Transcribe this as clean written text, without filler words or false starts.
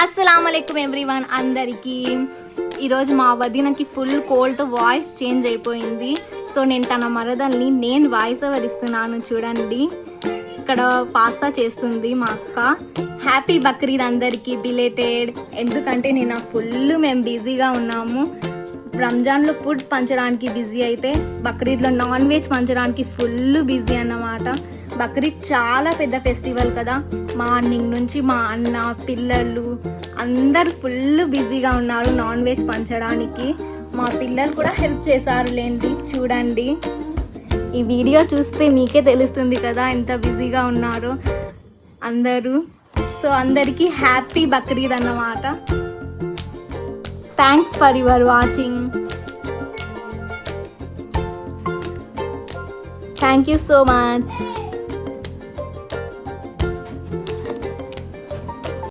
అస్సలాముఅలైకుం everyone అందరికీ. ఈరోజు మా వదినకి ఫుల్ కోల్డ్తో వాయిస్ చేంజ్ అయిపోయింది. సో నేను తన మరదల్ని వాయిస్ ఓవర్ ఇస్తున్నాను. చూడండి, ఇక్కడ పాస్తా చేస్తుంది మా అక్క. హ్యాపీ బక్రీద్ అందరికీ బిలేటెడ్. ఎందుకంటే మేము బిజీగా ఉన్నాము. రంజాన్లో ఫుడ్ పంచడానికి బిజీ అయితే బక్రీద్లో నాన్ వెజ్ పంచడానికి ఫుల్ బిజీ అన్నమాట. బక్రీద్ చాలా పెద్ద ఫెస్టివల్ కదా. మార్నింగ్ నుంచి మా అన్న పిల్లలు అందరు ఫుల్ బిజీగా ఉన్నారు నాన్ వెజ్ పంచడానికి. మా పిల్లలు కూడా హెల్ప్ చేశారు లేండి. చూడండి, ఈ వీడియో చూస్తే మీకే తెలుస్తుంది కదా ఎంత బిజీగా ఉన్నారో అందరూ. సో అందరికీ హ్యాపీ బక్రీద్ అన్నమాట. Thanks for your watching. Thank you so much.